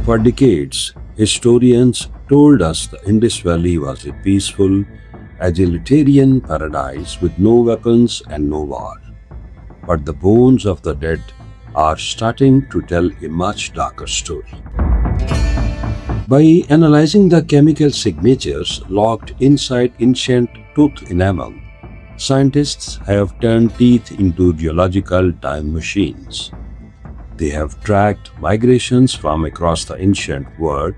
For decades, historians told us the Indus Valley was a peaceful, egalitarian paradise with no weapons and no war. But the bones of the dead are starting to tell a much darker story. By analyzing the chemical signatures locked inside ancient tooth enamel, scientists have turned teeth into geological time machines. They have tracked migrations from across the ancient world,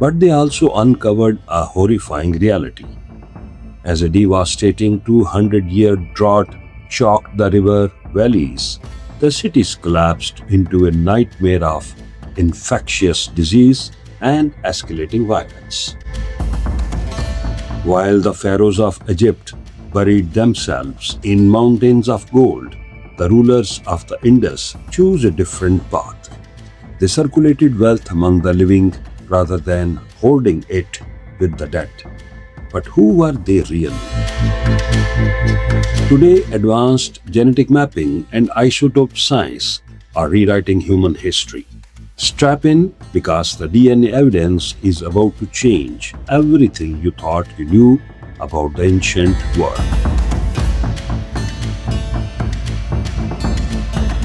but they also uncovered a horrifying reality. As a devastating 200-year drought choked the river valleys, the cities collapsed into a nightmare of infectious disease and escalating violence. While the pharaohs of Egypt buried themselves in mountains of gold, the rulers of the Indus chose a different path. They circulated wealth among the living rather than hoarding it with the dead. But who were they really? Today, advanced genetic mapping and isotope science are rewriting human history. Strap in because the DNA evidence is about to change everything you thought you knew about the ancient world.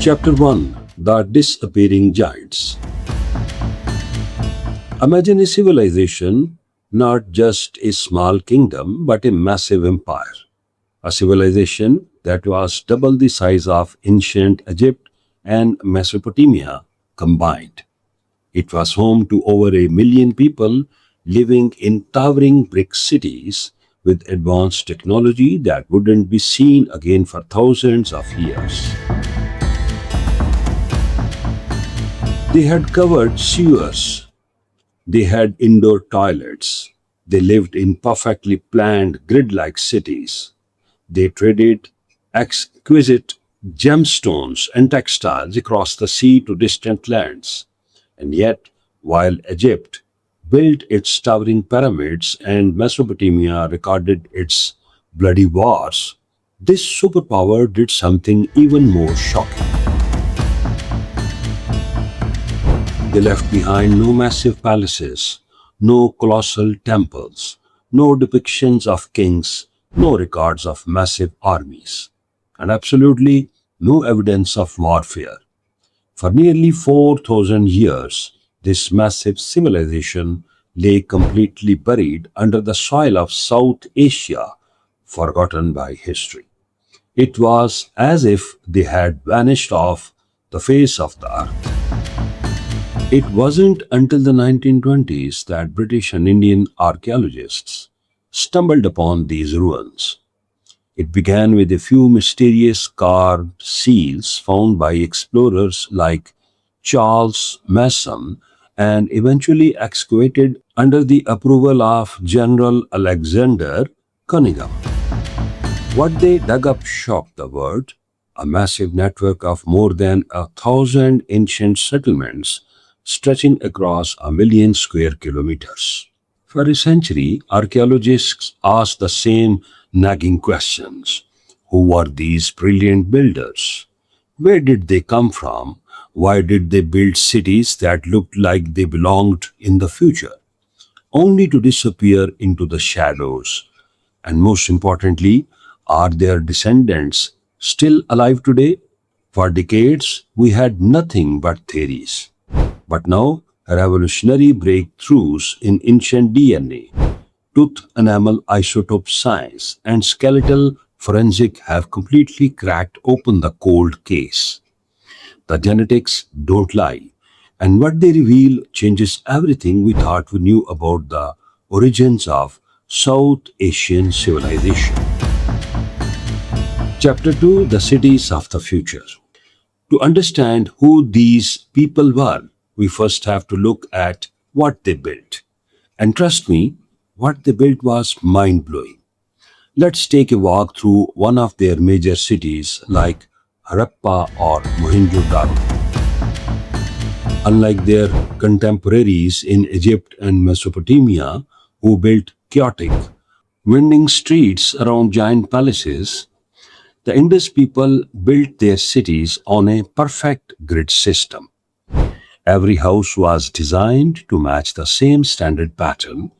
Chapter 1: The Disappearing Giants. Imagine a civilization, not just a small kingdom, but a massive empire. A civilization that was double the size of ancient Egypt and Mesopotamia combined. It was home to over 1 million people living in towering brick cities with advanced technology that wouldn't be seen again for thousands of years. They had covered sewers. They had indoor toilets. They lived in perfectly planned grid-like cities. They traded exquisite gemstones and textiles across the sea to distant lands. And yet, while Egypt built its towering pyramids and Mesopotamia recorded its bloody wars, this superpower did something even more shocking. They left behind no massive palaces, no colossal temples, no depictions of kings, no records of massive armies, and absolutely no evidence of warfare. For nearly 4,000 years, this massive civilization lay completely buried under the soil of South Asia, forgotten by history. It was as if they had vanished off the face of the earth. It wasn't until the 1920s that British and Indian archaeologists stumbled upon these ruins. It began with a few mysterious carved seals found by explorers like Charles Mason and eventually excavated under the approval of General Alexander Cunningham. What they dug up shocked the world: a massive network of more than 1,000 ancient settlements stretching across 1 million square kilometers. For a century, archaeologists asked the same nagging questions. Who were these brilliant builders? Where did they come from? Why did they build cities that looked like they belonged in the future, only to disappear into the shadows? And most importantly, are their descendants still alive today? For decades, we had nothing but theories. But now, revolutionary breakthroughs in ancient DNA, tooth enamel isotope science, and skeletal forensic have completely cracked open the cold case. The genetics don't lie, and what they reveal changes everything we thought we knew about the origins of South Asian civilization. Chapter 2: The Cities of the Future. To understand who these people were, we first have to look at what they built. And trust me, what they built was mind blowing. Let's take a walk through one of their major cities like Harappa or Mohenjo-daro. Unlike their contemporaries in Egypt and Mesopotamia, who built chaotic, winding streets around giant palaces, the Indus people built their cities on a perfect grid system. Every house was designed to match the same standard pattern.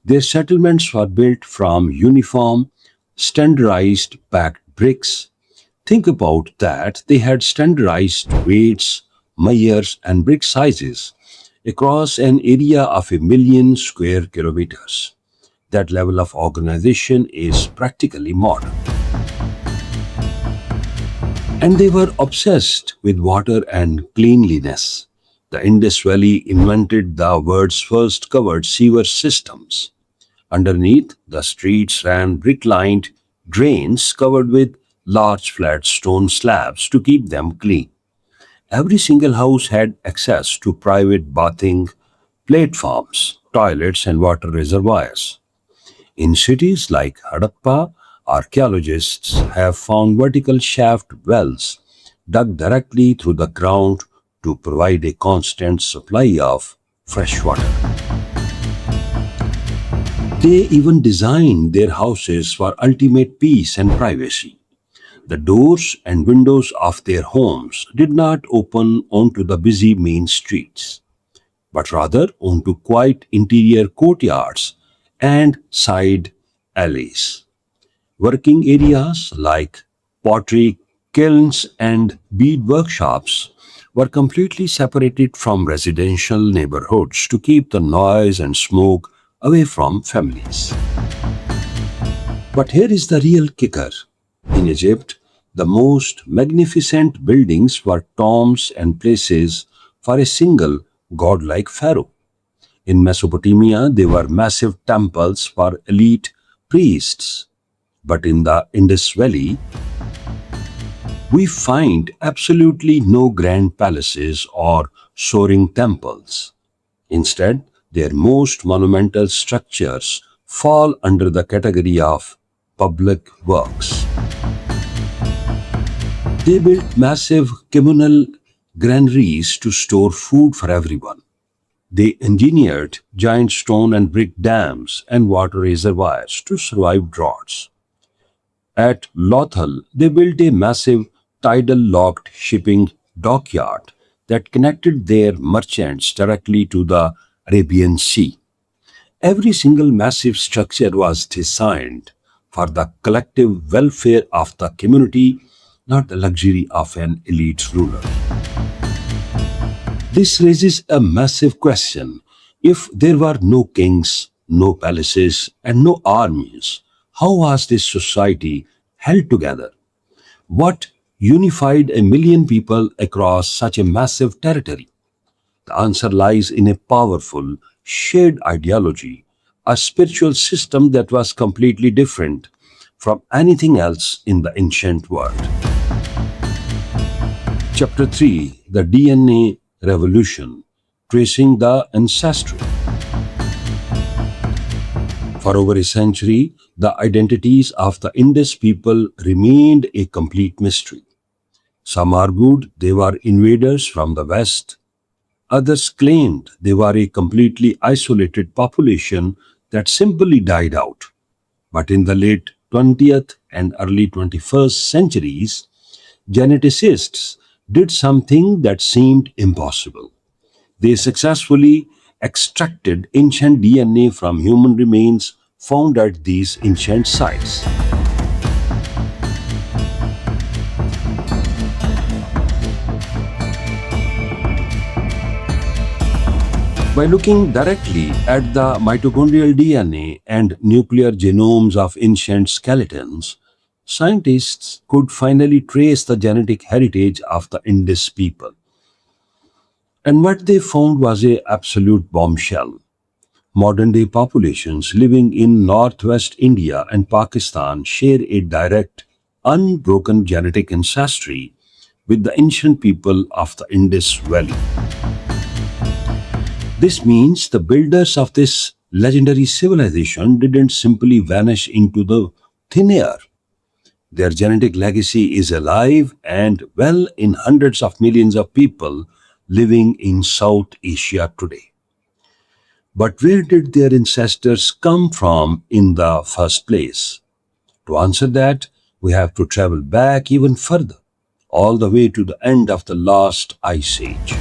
Their settlements were built from uniform, standardized packed bricks. Think about that. They had standardized weights, measures, and brick sizes across an area of 1 million square kilometers. That level of organization is practically modern. And they were obsessed with water and cleanliness. The Indus Valley invented the world's first covered sewer systems. Underneath, the streets ran brick lined drains covered with large flat stone slabs to keep them clean. Every single house had access to private bathing platforms, toilets, and water reservoirs. In cities like Harappa, archaeologists have found vertical shaft wells dug directly through the ground to provide a constant supply of fresh water. They even designed their houses for ultimate peace and privacy. The doors and windows of their homes did not open onto the busy main streets, but rather onto quiet interior courtyards and side alleys. Working areas like pottery kilns and bead workshops were completely separated from residential neighborhoods to keep the noise and smoke away from families. But here is the real kicker. In Egypt, the most magnificent buildings were tombs and places for a single godlike pharaoh. In Mesopotamia, they were massive temples for elite priests. But in the Indus Valley, we find absolutely no grand palaces or soaring temples. Instead, their most monumental structures fall under the category of public works. They built massive communal granaries to store food for everyone. They engineered giant stone and brick dams and water reservoirs to survive droughts. At Lothal, they built a massive tidal locked shipping dockyard that connected their merchants directly to the Arabian Sea. Every single massive structure was designed for the collective welfare of the community, not the luxury of an elite ruler. This raises a massive question. If there were no kings, no palaces, and no armies, how was this society held together? What unified 1 million people across such a massive territory? The answer lies in a powerful, shared ideology, a spiritual system that was completely different from anything else in the ancient world. Chapter 3: The DNA Revolution, Tracing the Ancestry. For over a century, the identities of the Indus people remained a complete mystery. Some argued they were invaders from the west. Others claimed they were a completely isolated population that simply died out. But in the late 20th and early 21st centuries, geneticists did something that seemed impossible. They successfully extracted ancient DNA from human remains found at these ancient sites. By looking directly at the mitochondrial DNA and nuclear genomes of ancient skeletons, scientists could finally trace the genetic heritage of the Indus people. And what they found was a absolute bombshell. Modern day populations living in northwest India and Pakistan share a direct, unbroken genetic ancestry with the ancient people of the Indus Valley. This means the builders of this legendary civilization didn't simply vanish into the thin air. Their genetic legacy is alive and well in hundreds of millions of people living in South Asia today. But where did their ancestors come from in the first place? To answer that, we have to travel back even further, all the way to the end of the last ice age.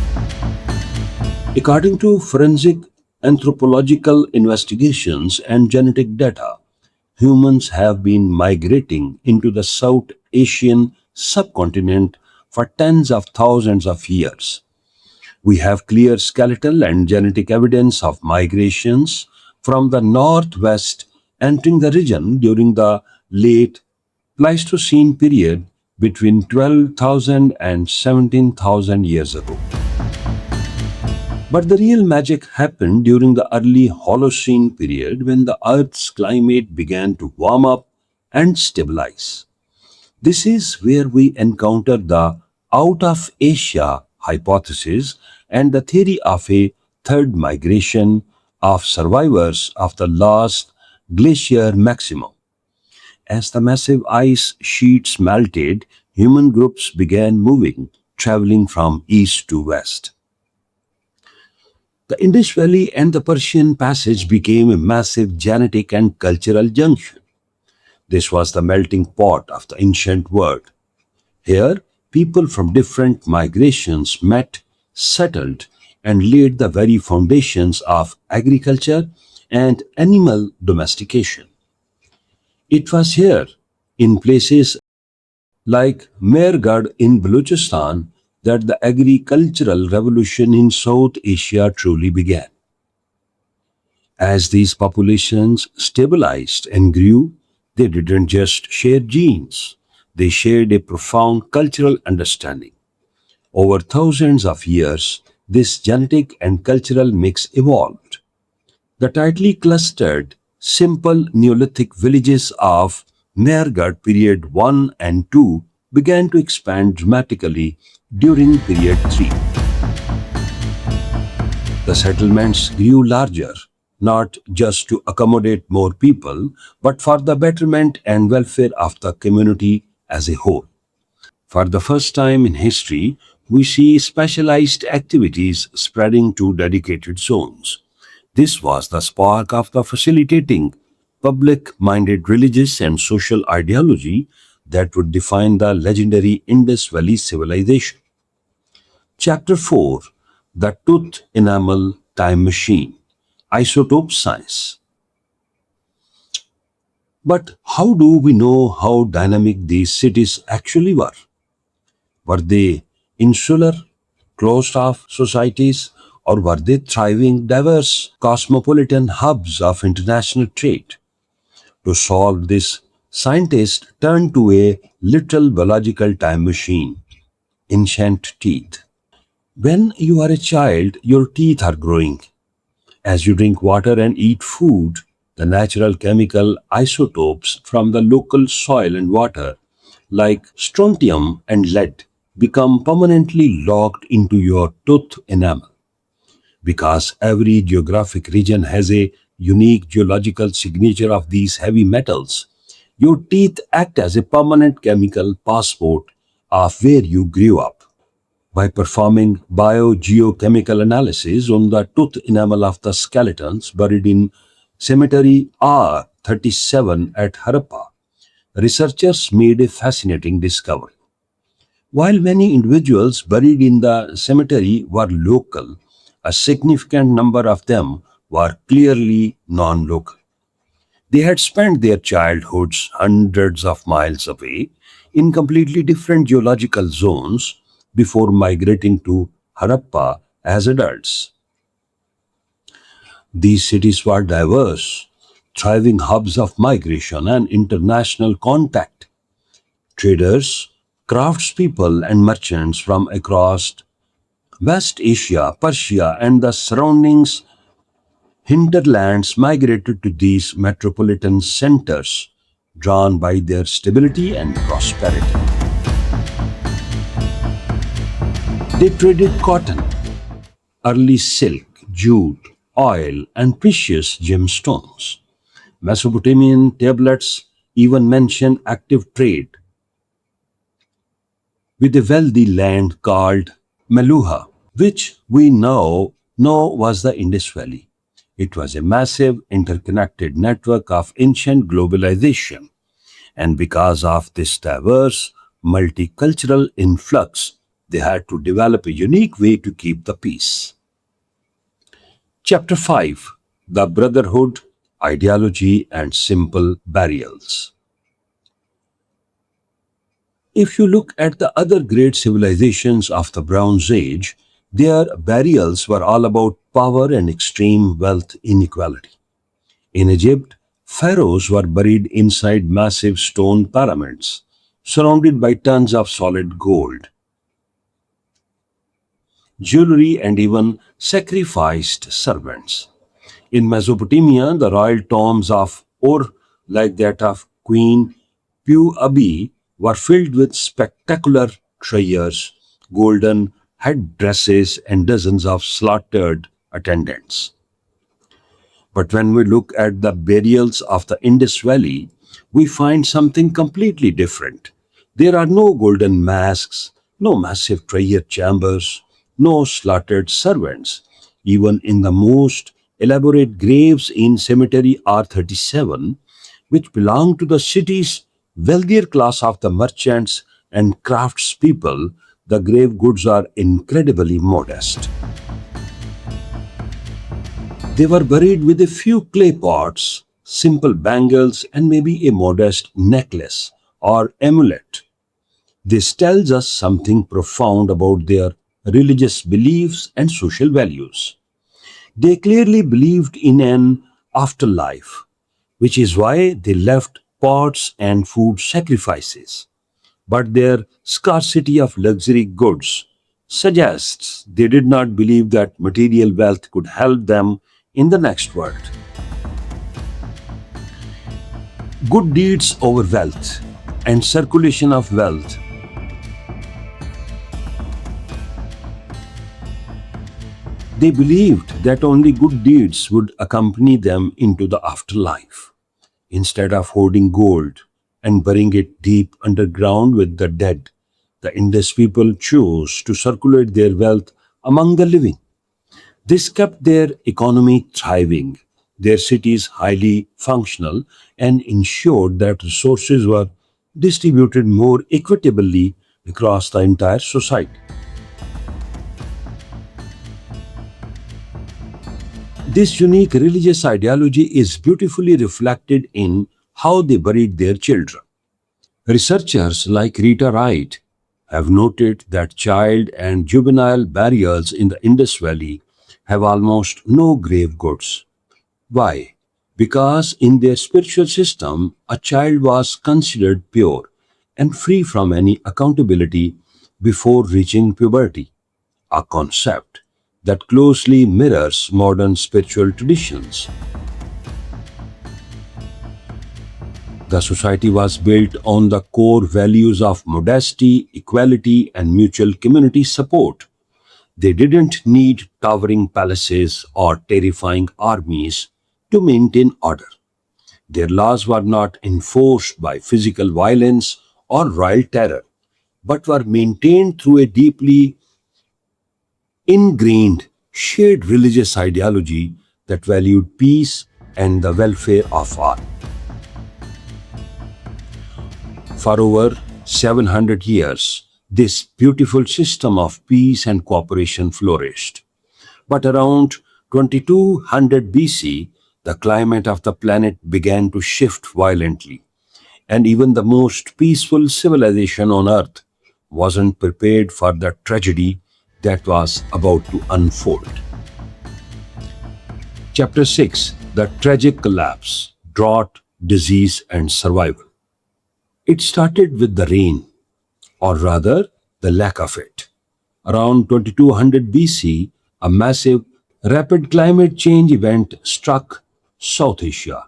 According to forensic anthropological investigations and genetic data, humans have been migrating into the South Asian subcontinent for tens of thousands of years. We have clear skeletal and genetic evidence of migrations from the northwest entering the region during the late Pleistocene period between 12,000 and 17,000 years ago. But the real magic happened during the early Holocene period when the Earth's climate began to warm up and stabilize. This is where we encounter the out of Asia hypothesis and the theory of a third migration of survivors of the last glacier maximum. As the massive ice sheets melted, human groups began moving, traveling from east to west. The Indus Valley and the Persian Passage became a massive genetic and cultural junction. This was the melting pot of the ancient world. Here, people from different migrations met, settled, and laid the very foundations of agriculture and animal domestication. It was here, in places like Mehrgarh in Balochistan, that the agricultural revolution in South Asia truly began. As these populations stabilized and grew, they didn't just share genes, they shared a profound cultural understanding. Over thousands of years, this genetic and cultural mix evolved. The tightly clustered, simple Neolithic villages of Mehrgarh period 1 and 2 began to expand dramatically during period 3. The settlements grew larger, not just to accommodate more people, but for the betterment and welfare of the community as a whole. For the first time in history, we see specialized activities spreading to dedicated zones. This was the spark of the facilitating public minded religious and social ideology that would define the legendary Indus Valley civilization. Chapter 4: The Tooth Enamel Time Machine. Isotope Science. But how do we know how dynamic these cities actually were? Were they insular, closed off societies, or were they thriving, diverse, cosmopolitan hubs of international trade? To solve this, scientists turned to a literal biological time machine: ancient teeth. When you are a child, your teeth are growing. As you drink water and eat food, the natural chemical isotopes from the local soil and water, like strontium and lead, become permanently locked into your tooth enamel. Because every geographic region has a unique geological signature of these heavy metals, your teeth act as a permanent chemical passport of where you grew up. By performing biogeochemical analysis on the tooth enamel of the skeletons buried in Cemetery R37 at Harappa, researchers made a fascinating discovery. While many individuals buried in the cemetery were local, a significant number of them were clearly non local. They had spent their childhoods hundreds of miles away in completely different geological zones before migrating to Harappa as adults. These cities were diverse, thriving hubs of migration and international contact. Traders, craftspeople, and merchants from across West Asia, Persia, and the surroundings hinterlands migrated to these metropolitan centers, drawn by their stability and prosperity. They traded cotton, early silk, jute, oil, and precious gemstones. Mesopotamian tablets even mention active trade with a wealthy land called Meluha, which we now know was the Indus Valley. It was a massive interconnected network of ancient globalization, and because of this diverse multicultural influx, they had to develop a unique way to keep the peace. Chapter 5: The Brotherhood, Ideology, and Simple Burials. If you look at the other great civilizations of the Bronze Age, their burials were all about power and extreme wealth inequality. In Egypt, pharaohs were buried inside massive stone pyramids, surrounded by tons of solid gold, jewelry, and even sacrificed servants. In Mesopotamia, the royal tombs of Ur, like that of Queen Pu-Abi, were filled with spectacular treasures, golden headdresses, and dozens of slaughtered attendants. But when we look at the burials of the Indus Valley, we find something completely different. There are no golden masks, no massive treasure chambers, no slaughtered servants. Even in the most elaborate graves in Cemetery R37, which belong to the city's wealthier class of the merchants and craftspeople, the grave goods are incredibly modest. They were buried with a few clay pots, simple bangles, and maybe a modest necklace or amulet. This tells us something profound about their religious beliefs and social values. They clearly believed in an afterlife, which is why they left pots and food sacrifices. But their scarcity of luxury goods suggests they did not believe that material wealth could help them in the next world. Good deeds over wealth and circulation of wealth. They believed that only good deeds would accompany them into the afterlife. Instead of hoarding gold and burying it deep underground with the dead, the Indus people chose to circulate their wealth among the living. This kept their economy thriving, their cities highly functional, and ensured that resources were distributed more equitably across the entire society. This unique religious ideology is beautifully reflected in how they buried their children. Researchers like Rita Wright have noted that child and juvenile burials in the Indus Valley have almost no grave goods. Why? Because in their spiritual system, a child was considered pure and free from any accountability before reaching puberty, a concept that closely mirrors modern spiritual traditions. The society was built on the core values of modesty, equality, and mutual community support. They didn't need towering palaces or terrifying armies to maintain order. Their laws were not enforced by physical violence or royal terror, but were maintained through a deeply ingrained shared religious ideology that valued peace and the welfare of all. For over 700 years, this beautiful system of peace and cooperation flourished. But around 2200 BC, the climate of the planet began to shift violently, and even the most peaceful civilization on Earth wasn't prepared for the tragedy that was about to unfold. Chapter 6: The Tragic Collapse, Drought, Disease, and Survival. It started with the rain, or rather, the lack of it. Around 2200 BC, a massive, rapid climate change event struck South Asia.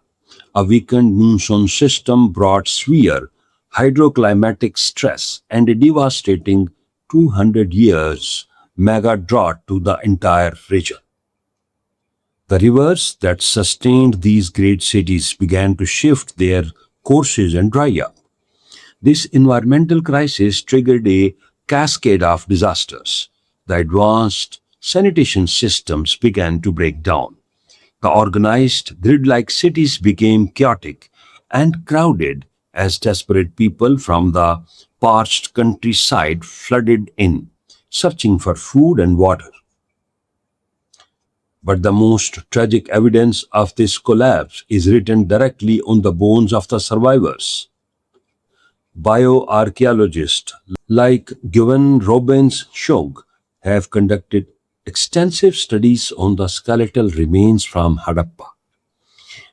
A weakened monsoon system brought severe hydroclimatic stress and a devastating 200 years mega drought to the entire region. The rivers that sustained these great cities began to shift their courses and dry up. This environmental crisis triggered a cascade of disasters. The advanced sanitation systems began to break down. The organized, grid like cities became chaotic and crowded as desperate people from the parched countryside flooded in, searching for food and water. But the most tragic evidence of this collapse is written directly on the bones of the survivors. Bioarchaeologists like Gwen Robbins Shog have conducted extensive studies on the skeletal remains from Harappa.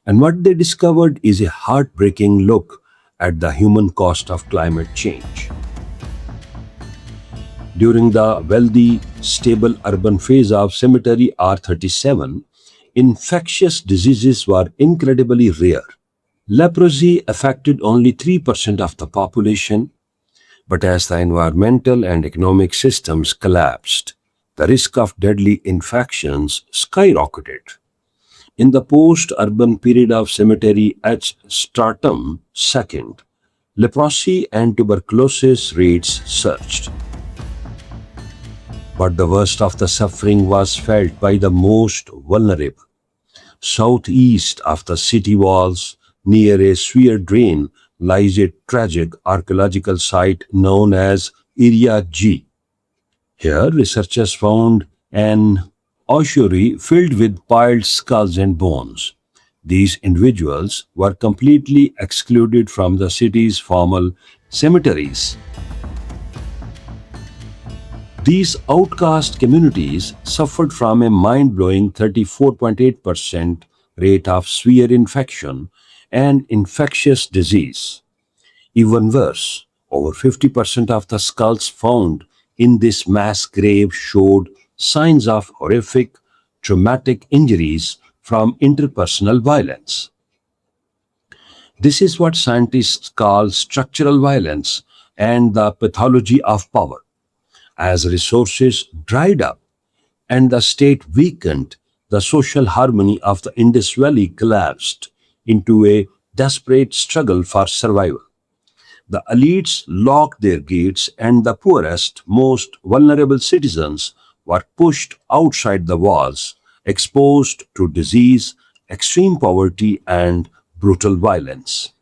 And what they discovered is a heartbreaking look at the human cost of climate change. During the wealthy, stable urban phase of Cemetery R37, infectious diseases were incredibly rare. Leprosy affected only 3% of the population, but as the environmental and economic systems collapsed, the risk of deadly infections skyrocketed. In the post-urban period of Cemetery H. Stratum II, leprosy and tuberculosis rates surged. But the worst of the suffering was felt by the most vulnerable. Southeast of the city walls, near a sewer drain, lies a tragic archaeological site known as Area G. Here, researchers found an ossuary filled with piled skulls and bones. These individuals were completely excluded from the city's formal cemeteries. These outcast communities suffered from a mind-blowing 34.8% rate of severe infection and infectious disease. Even worse, over 50% of the skulls found in this mass grave showed signs of horrific traumatic injuries from interpersonal violence. This is what scientists call structural violence and the pathology of power. As resources dried up and the state weakened, the social harmony of the Indus Valley collapsed into a desperate struggle for survival. The elites locked their gates, and the poorest, most vulnerable citizens were pushed outside the walls, exposed to disease, extreme poverty, and brutal violence.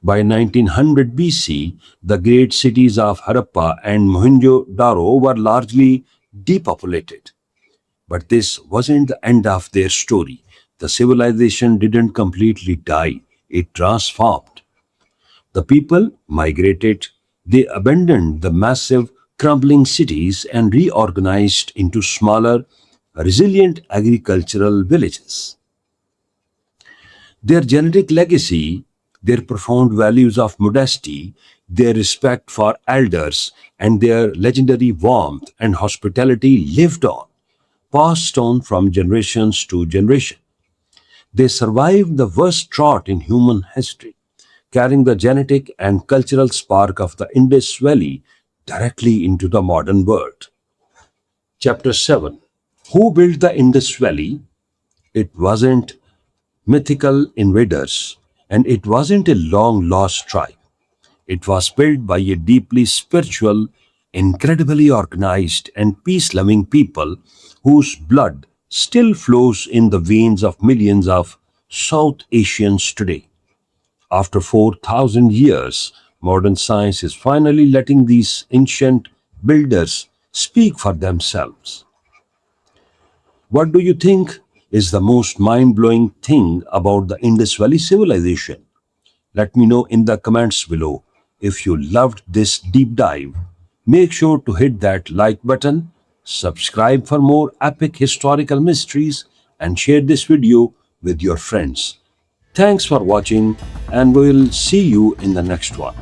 By 1900 BC, the great cities of Harappa and Mohenjo-daro were largely depopulated. But this wasn't the end of their story. The civilization didn't completely die, it transformed. The people migrated, they abandoned the massive, crumbling cities and reorganized into smaller, resilient agricultural villages. Their genetic legacy, their profound values of modesty, their respect for elders, and their legendary warmth and hospitality lived on, passed on from generations to generation. They survived the worst drought in human history, carrying the genetic and cultural spark of the Indus Valley directly into the modern world. Chapter 7. Who built the Indus Valley? It wasn't mythical invaders, and it wasn't a long lost tribe. It was built by a deeply spiritual, incredibly organized, and peace loving people whose blood still flows in the veins of millions of South Asians today. After 4,000 years, modern science is finally letting these ancient builders speak for themselves. What do you think is the most mind blowing thing about the Indus Valley civilization? Let me know in the comments below. If you loved this deep dive, make sure to hit that like button, subscribe for more epic historical mysteries, and share this video with your friends. Thanks for watching, and we'll see you in the next one.